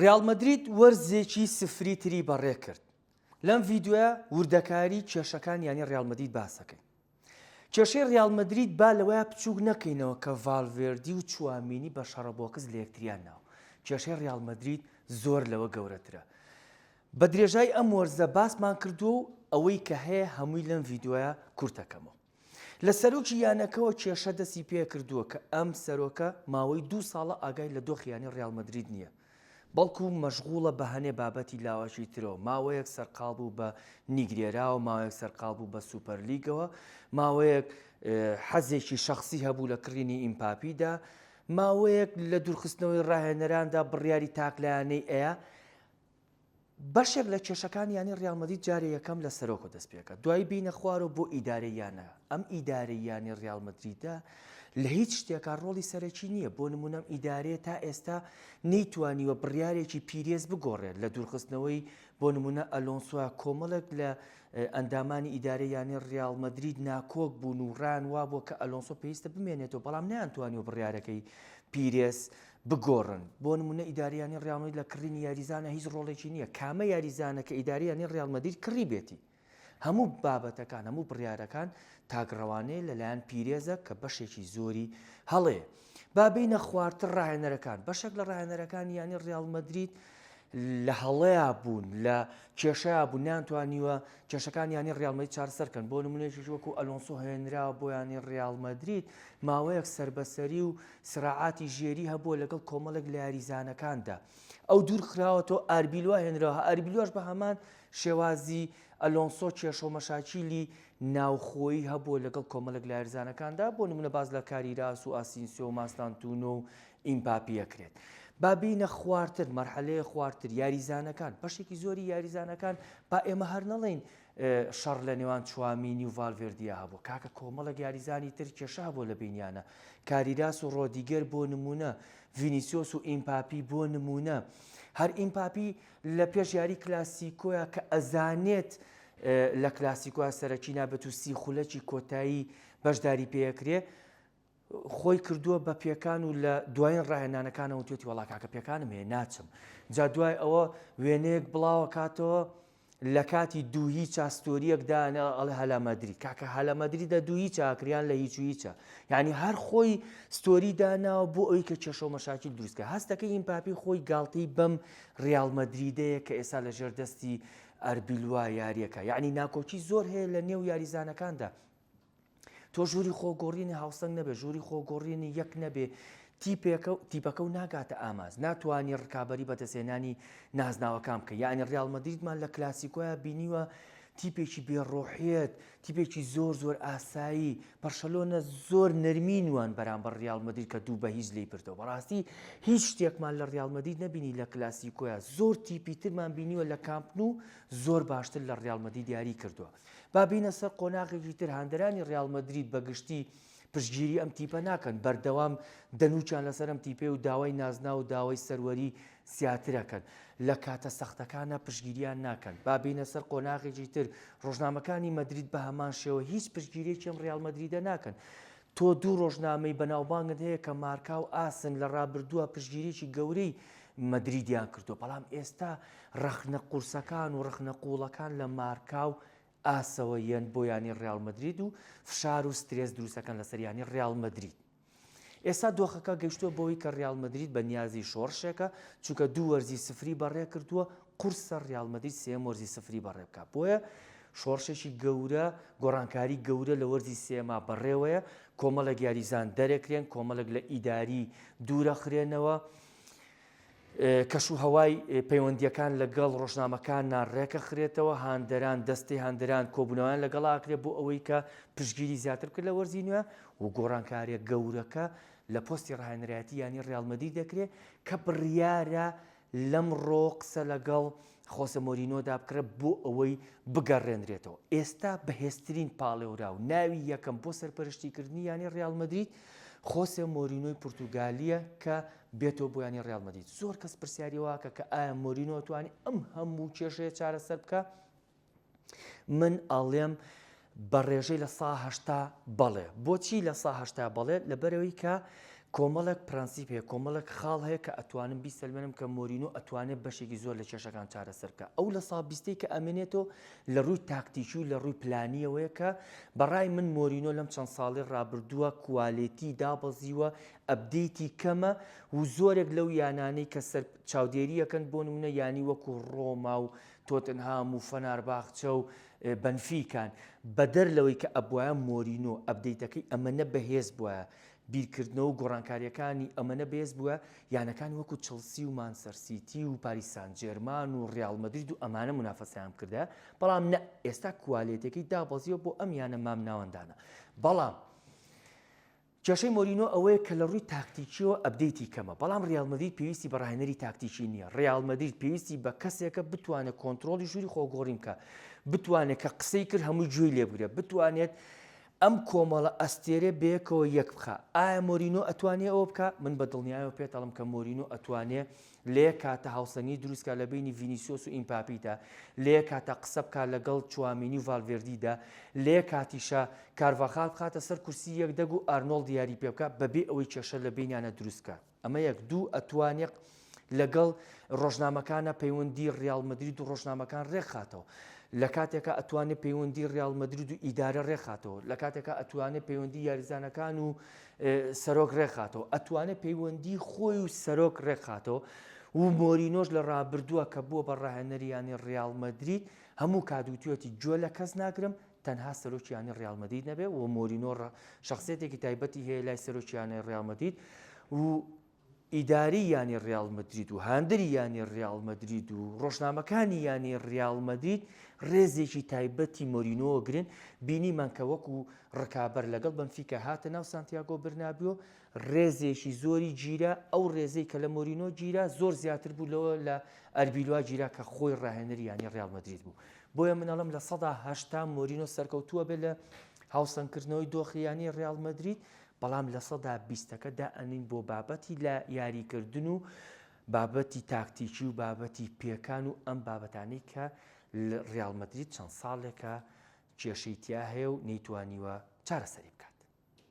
ڕیاڵ مەدرید وەرزێکی سفری تری بەڕێ کرد. لەم ڤیددیوە وردەکاری کێشەکان یانی ڕیاڵ مەدرید باسەکەین. کێشەی ڕیاڵ مەدرید با لەوەیە بچووک نەکەینەوە کە ڤالڤێردی و چوامینی بە شەڕەبۆکز لە یەکتریان ناو. کێشەی ڕیاڵ مەدرید زۆر لەوە گەورەترە. بە درێژای ئەم وەرزە باسمان کردو و ئەوەی کە هەیە هەمووی لەم ڤیددیوە کورتەکەمەوە. لە سەرۆکی یانەکەەوە کێشە دەستی پێ کردووە کە ئەم سەرۆکە ماوەی 2 ساڵە ئاگای لە دۆخیانی ڕیاڵ مەدرید نییە. بەڵکو مەشغوڵە بە هەنێ بابەتی لاوەشی ترەوە. ماوەیەک سەرقاڵ بوو بە نیگرێراوە، ماوەیەک سەرقاڵ بوو بە سوپەرلیگەوە، ماوەیەک حەزێکی شەخصی هەبوو لە کڕینی ئیمپاپیدا، ماوەیەک لە دوورخستنەوەی ڕاهێنەراندا بڕیاری تاکلایانەی ئەیە. بەشێک لە کێشەکانی یانی ڕیاڵ مەدرید جارێ یەکەم لە سەرۆکۆ دەست پێکە. دوای بینە خوارەوە بۆ ئیدارەیانە. ئەم ئیدارەیانی ڕیاڵ مەدریدە لە هیچ شتێکا ڕۆڵی سەرەکی نییە. بۆ نمونەم ئیدارەیە تا ئێستا نەیتوانیوە بڕیارێکی پیرێز بگۆڕێت لە دوورخستنەوەی بۆ نمونە ئەلۆنسۆ کۆمەڵێک لە ئەندامانی ئیدارەیانی ڕیاڵ مەدرید ناکۆک بوون و ڕان وا بووە کە ئەلۆنسۆ پێویستە بمێنێتەوە، بەڵام نەیانتوانیوە بڕیارەکەی پیرێز بگۆڕن. بۆ نمونە ئیداریانی ڕیاڵ مەدرید لە کڕینی یاریزانە هیچ ڕۆڵێکی نییە. کامە یاریزانە کە ئیداریانی ڕیاڵ مەدرید کڕی بێتی. هەموو بابەتەکان، هەموو بڕیارەکان تاگڕەوانەیە لەلایەن پیرێزە کە بەشێکی زۆری هەڵەیە. با بینە خواردتر ڕاهێنەرەکان. بەشێک لە ڕاهێنەرەکانی یانی ڕیاڵ مەدرید لە هەڵەیە بوون، لە کێشەیە بوون، نانتوانیوە کێشەکان یانی ڕیاڵ مەدرید چارەسەرکەن. بۆ نمونەیەکیش وەکو ئەلۆنسۆ هێنراوە بۆ یانی ڕیاڵ مەدرید، ماوەیەک سربەسەری و سراعاتی ژێری هەبووە لەگەڵ کۆمەڵێک لە یاریزانەکاندا. ئەو دوور خراوەتەوە ئاربیلوا هێنراوە. ئاربیلواش بە هەمان شێوازی ئەلۆنسۆ کێشە و مەشاکیلی ناوخۆیی هەبووە لەگەڵ کۆمەڵێک لە یاریزانەکاندا. بۆ نمونە باز لە کاریراس و ئاسینسیۆ و ماستانتونۆ و ئیمپاپی ئەکرێت. با بینە خواردتر، مەرحەلەیە خواردتر، یاریزانەکان، بەشێکی زۆری یاریزانەکان با ئێمە هەر نەڵێین شەڕ لە نێوان چوامینی و ڤالڤێردیە هەبوو. کاکە کۆمەڵێک یاریزانی تر کێشە هەبوو لە بینیانە. کاریراس و ڕۆدیگەر بۆ نمونە، ڤینیسیۆس و ئیمپاپی بۆ نمونە. هەر ئیمپاپی لە پێش یاری کلاسیکۆیە کە ئەزانێت لە کلاسیکۆە سەرەکی نابێت و سی خولەکی کۆتایی بەشداری پێەکرێ، خۆی کردووە بە پێکان و لە دوایین ڕاهێنانەکانەوە توێتی وەڵا کاکە پێکانم هەیە ناچم. جا دوای ئەوە وێنەیەک بڵاوە کاتەوە لە کاتی دوو هیچ ئاستۆریەکدا ئەڵێ هەلا مەدرید. کاکە هەلا مەدریدە دوو هیچ ئاکریان لە هیچ و هیچە. یعنی هەر خۆی ستۆری داناوە بۆ ئەوی کە کێشە و مەشاکیل دروستکە. هەستەکەی ئیمپاپی خۆی گاڵتەی بەم ڕیاڵ مەدریدەیە کە ئێستا لە ژێردەستی ئەربیلوا یاریەکە. یعنی ناکۆکی زۆر هەیە لە نێو یاریزانەکاندا. تۆ ژووری خۆگۆڕینی هاوسەنگ نەبێ، ژووری خۆگۆڕینی یەک نەبێ، تیپەکە و ناگاتە ئاماز. ناتوانانی ڕکابەری بەدەستێنانی نازناوەکان بکە. یعنی ڕیاڵ مەدریدمان لە کلاسیکۆیە بینیوە تیپێکی بێڕۆحیەت، تیپێکی زۆر زۆر ئاسایی. بەرشەلۆنە زۆر نەرمینوان بەرامبەر ڕیاڵ مەدرید کە دوو بە هیچ لێی بردەوە. بەڕاستی هیچ شتێکمان لە ڕیاڵ مەدرید نەبینی لە کلاسیکۆیە. زۆر تیپی ترمان بینیوە لە کامپنو، زۆر باشتر لە ڕیاڵ مەدرید یاری کردووە. با بینە سەر قۆناغێکی تر هاندەرانی ڕیاڵ مەدرید بەگشتی پشتگیری ئەم تیپە ناکەن، بەردەوام دەنوچیان لەسەر ئەم تیپێ و داوای نازنا و داوای سەروەری سیاترەکەن. لە کاتە سەختەکانە پشتگیریان ناکەن. با بینە سەر قۆناغێکی تر ڕۆژنامەکانی مەدرید بە هەمان شێوە هیچ پشتگیریەکی ئەم ڕیاڵ مەدریدە ناکەن. تۆ دوو ڕۆژنامەی بەناوبانگت هەیە کە مارکا و ئاسن لە ڕابردووە پشتگیریی گەورەی مەدریدیان کردو، بەڵام ئێستا ڕەخنە قورسەکان و ڕەخنە قوڵەکان لە مارکا و ئاسەوە یەن بۆ ینی ڕیاڵ مەدرید و فشار و سترێس دروستەکەن لەسەر ینی ڕیاڵ مەدرید. ئێستا دۆخەکە گەیشتووە بۆی کە ڕیاڵ مەدرید بە نیازی شۆڕشێکە، چونکە دوو وەرزی سفری بەڕێ کردووە، قورسە ڕیاڵ مەدرید سێم وەرزی سفری بەڕێ بکات. بۆیە شۆڕشێکی گەورە، گۆڕانکاری گەورە لە وەرزی سێما بەڕێوەیە. کۆمەڵێک یاریزان دەرەکرێن، کۆمەڵێک لە ئیداری دوورەخرێنەوە. کەش و هەوای پەیوەندیەکان لەگەڵ ڕۆژنامەکان ناڕێکە خرێتەوە. هاندەران دەستی هاندەران کۆبوونەوەیان لەگەڵاکرێت بۆ ئەوەی کە پشتگیری زیاتر بکرد لە وەرزی نوێ و گۆڕانکاریە گەورەکە لە پۆستی ڕاهێنەرایەتی ینی ڕیاڵ مەدرید دەکرێت کە بڕیارە لەمڕۆ قسە لەگەڵ خۆسە مۆرینۆدا بکرێت بۆ ئەوەی بگەڕێنرێتەوە. ئێستا بەهێزترین پاڵێورا و ناوی یەکەم بۆ سەرپەرشتیکردنی ینی ڕیاڵ مەدرید خۆسێ مۆرینۆی پورتوگالیە کە بێتەوە بۆ ینی ڕیاڵ مەدرید. زۆر کەس پرسیاری واکە کە ئایا مۆرینۆ توانی ئەم هەموو کێشەیە چارەسەر بکە؟ من ئەڵێم بە ڕێژەی لە 180 بەڵێ. بۆچی لە 180 بەڵێ؟ لەبەرەوەی کە کۆمەڵێک پرەنسیپ هەیە کۆمەڵێک خاڵ هەیە کە ئەتوانم بیسەلمێنم کە مۆرینۆ ئەتوانێت بەشێکی زۆر لە کێشەکان چارەسەرکە ئەو لە ساڵ 20 کە ئەمێنێتەوە لە ڕووی تاکتیکی و لە ڕووی پلانیەوەیە کە بەڕای من مۆرینۆ لەم چەند ساڵی ڕابردووە کوالێتی دابەزیوە ئەبدەیتی کەمە و زۆرێک لەو یانانەی کە سەر چاودێریەکەن بۆ نمونە یانی وەکو ڕۆما و تۆتنهام و فەنارباخچە و بەنفیکان بەدەر لەوەی کە ئەبوایە مۆرینۆ ئەبدەیتەکەی ئەمەنە بەهێز بووە بیرکردنەوە و گۆڕانکاریەکانی ئەمەنە بەهێز بووە یانەکانی وەکو چڵسی و مانچستەر سیتی و پاریس سان ژێرمان و ڕیال مەدرید و ئەمانە منافەسەیان کردە بەڵام نە ئێستا کوالێتەکەی دابەزیوە بۆ ئەم یانە مام ناوەندانە بەڵام کێشەی مۆرینۆ ئەوەیە کە لە ڕووی تاکتیکیەوە ئەبدەیتی کەمە بەڵام ڕیال مەدرید پێویستی بە ڕاهێنەری تاکتیکی نییە ڕیال مەدرید پێویستی بە کەسێکە بتوانێت کۆنتترۆلی ژووری خۆگۆڕیم کە بتوانێت کە قسەی کرد هەمووی گوێی لێبگرێت بتوانێت ئەم کۆمەڵە ئەستێرە بەیەکەوە یەک بخە ئایا مۆرینۆ ئەتوانێت ئەوە بکە من بە دڵنیایەوە پێتەڵم کە مۆرینۆ ئەتوانێت لێ کاتە هاوسەنی دروستکە لە بینی ڤینیسیۆس و ئیمپاپیدا لێ کاتە قسە بکات لەگەڵ چوامینی و ڤالڤێردیدا لێ کاتیشە کارڤاخال بخاتە سەر کورسی یەکدەگ و ئارنۆڵ دیاری پێ بکە بەبێ ئەوەی کێشە لە بینیانە دروستکە ئەمە یەک دوو ئەتوانێت لەگەڵ ڕۆژنامەکانە پەیوەندی ڕیال مەدرید و ڕۆژنامەکان ڕێکخاتەوە لە کاتێکە ئەتوانێت پەیوەندی ڕیال مەدرید و ئیدارە ڕێکخاتەوە لە کاتێکە ئەتوانێت پەیوەندی یاریزانەکان و سەرۆک ڕێکخاتەوە ئەتوانێت پەیوەندی خۆی و سەرۆک ڕێکخاتەوە و مۆرینۆش لە ڕابردووە کە بووە بە ڕاهێنەریانی ڕیال مەدرید هەموو کاتوتوێتی گوێ لە کەس ناگرم تەنها سەرۆکیانی ڕیال مەدرید نەبێ و مۆرینۆ شخصێتێکی تایبەتی هەیە لای سەرۆکیانی ڕیال مەدرید و ئیداری یانی ڕیال مەدرید و هاندری یانی ڕیال مەدرید و ڕۆژنامەکانی یانی ڕیال مەدرید ڕێزێکی تایبەتی مۆرینۆوە گرن بینیمان کە وەکو ڕکابەر لەگەڵ بەنفیکە هاتە ناو سانتیاگۆ برنابیۆ ڕێزێکی زۆری گیرە ئەو ڕێزەی کە لە مۆرینۆ گیرە زۆر زیاتر بوو لەوە لە ئەربیلوا گیرە کە خۆی ڕاهێنەری یانی ڕیال مەدرید بوو بۆیە منەڵم لە ١٨ مۆرینۆ سەرکەوتووە بێت لە هاوسەنگکردنەوەی دۆخیانی ڕیال مەدرید بەڵام لە ١٢٠ەکەدا ئەنین بۆ بابەتی لە یاریکردن و بابەتی تاکتیکی و بابەتی پێکان و ئەم بابەتانەی کە ڕیال مەدرید چەند ساڵێکە کێشەی تیا هەیە و نەیتوانیوە چارەسەری بکات.